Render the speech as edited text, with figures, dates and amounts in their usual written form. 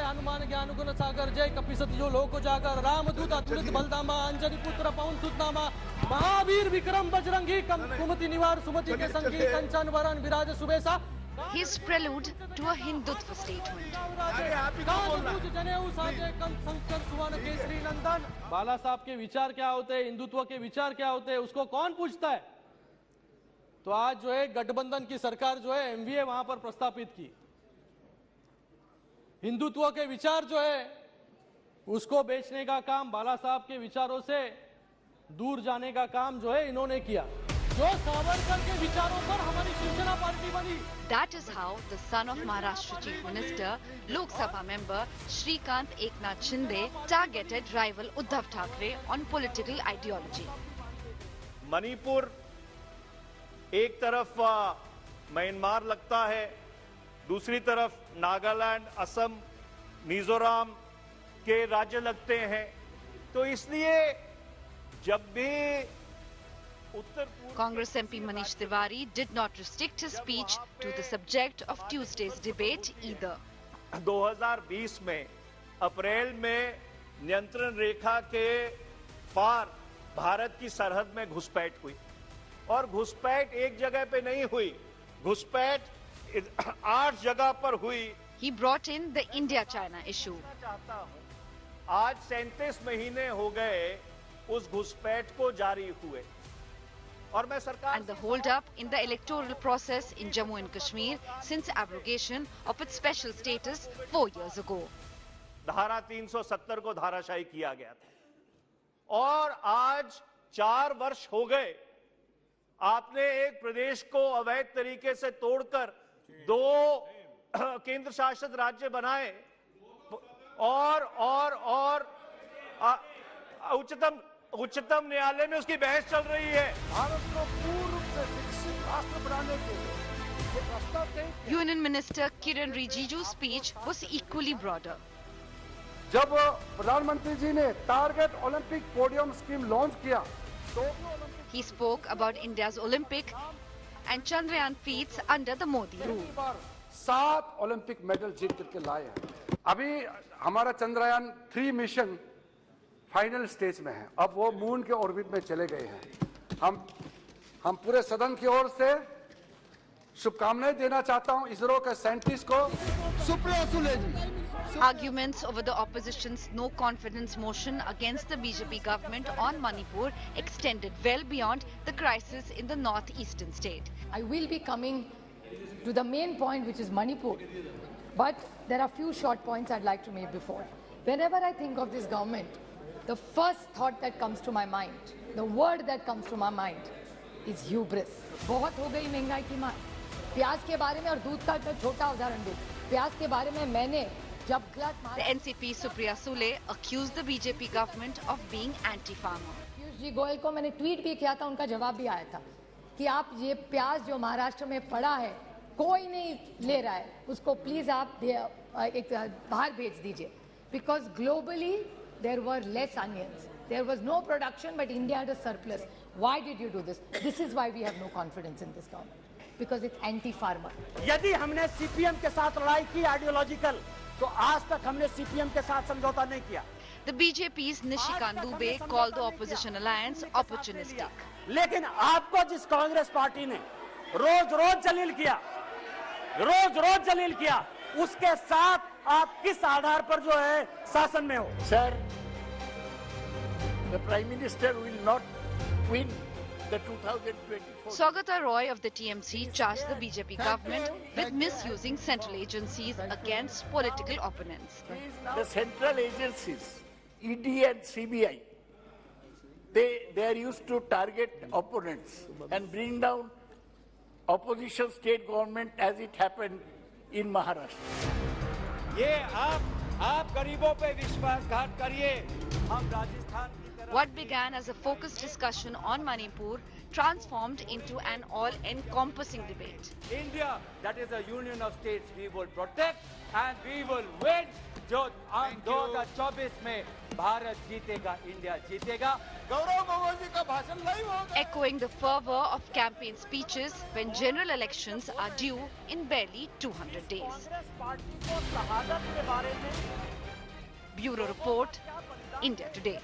हनुमान ज्ञान गुण सागर जय कपिसतियो लोक जागर रामदूत अतुलित बलधामा अंजनी पुत्र पवन सुत नामा महावीर विक्रम बजरंगी कुमति निवार सुमति के संगी कंचन वरण विराज सुबेसा. His prelude to a Hindutva statement. बाला साहब के विचार क्या होते हैं, हिंदुत्व के विचार क्या होते हैं, उसको कौन पूछता है? तो आज जो है गठबंधन की सरकार जो है एमवीए वहां पर प्रस्तापित की. हिंदुत्व के विचार जो है उसको बेचने का काम, बाला साहब के विचारों से दूर जाने का काम जो है इन्होंने किया. जो सावरकर के विचारों पर हमारी शिवसेना पार्टी बनी. That is how the son of Maharashtra Chief Minister, Lok Sabha member Shrikant Eknath Shinde targeted rival Uddhav Thackeray on political ideology. Manipur एक तरफ म्यांमार लगता है, दूसरी तरफ नागालैंड, असम, मिजोरम के राज्य लगते हैं. तो इसलिए जब भी Congress MP Manish Tiwari did not restrict his speech to the subject of Tuesday's debate either. 2020 में अप्रैल में नियंत्रण रेखा के पार भारत की सरहद में घुसपैठ हुई और घुसपैठ एक जगह पे नहीं हुई, घुसपैठ 8 जगह पर हुई. He brought in the India-China issue. आज 37 महीने हो गए उस घुसपैठ को जारी हुए और मैं सरकार and the hold-up in the electoral process in Jammu and Kashmir since abrogation of its special status 4 years ago. धारा 370 को धाराशाही किया गया था और आज 4 वर्ष हो गए आपने एक प्रदेश को अवैध तरीके से तोड़कर 2 केंद्र शासित राज्य बनाए और उच्चतम न्यायालय में उसकी बहस चल रही है. भारत को पूर्ण रूप से विकसित राष्ट्र बनाने के लिए ये प्रस्ताव Union Minister Kiren Rijiju's speech was equally broader. जब प्रधानमंत्री जी ने target Olympic podium scheme launch किया तो he spoke about India's Olympic and Chandrayaan feats under the Modi rule. 7 Olympic medal जीत करके लाए हैं. अभी हमारा चंद्रयान 3 मिशन फाइनल स्टेज में है. अब वो मून के ऑर्बिट में चले गए हैं. हम पूरे सदन की ओर से शुभकामनाएं देना चाहता हूं इसरो के साइंटिस्ट को. सुप्रिया सुले जी. Arguments over the opposition's no confidence motion against the BJP government on Manipur extended well beyond the crisis in the northeastern state. I will be coming to the main point, which is Manipur, but there are few short points I'd like to make before. Whenever I think of this government, the first thought that comes to my mind, the word that comes to my mind is hubris. बहुत हो गई महंगाई की मार. प्याज के बारे में और दूध का छोटा उदाहरण दूं. प्याज के बारे में मैंने जब The NCP Supriya Sule accused the BJP government of being anti-farmer. Piyush ji Goyal को मैंने ट्वीट भी किया था, उनका जवाब भी आया था कि आप ये प्याज जो महाराष्ट्र में पड़ा है कोई नहीं ले रहा है, उसको प्लीज आप एक बाहर भेज दीजिए. Because globally there were less onions, there was no production, but India had a surplus. Why did you do this? This is why we have no confidence in this government, because it's anti-farmer. यदि हमने CPM के साथ लड़ाई की ideological, तो आज तक हमने सीपीएम के साथ समझौता नहीं किया. The BJP's Nishikant Dubey called the opposition alliance opportunistic. लेकिन आपको जिस कांग्रेस पार्टी ने रोज जलील किया, उसके साथ आप किस आधार पर जो है शासन में हो? Sir, the Prime Minister will not win the 2024. Saugata Roy of the TMC charged the BJP government with misusing central agencies against political opponents. The central agencies, ED and CBI, they are used to target opponents and bring down opposition state government as it happened in Maharashtra. ये आप गरीबों पे विश्वासघात करिए. हम राजस्थान की तरह What began as a focused discussion on Manipur transformed into an all-encompassing debate. India, that is a union of states, we will protect and we will win. जो 2024 में भारत जीतेगा, इंडिया जीतेगा. गौरव गोगोई जी का भाषण नहीं होगा. Echoing the fervor of campaign speeches when general elections are due in barely 200 days. Congress party को शहादत के बारे में ब्यूरो रिपोर्ट, इंडिया टुडे।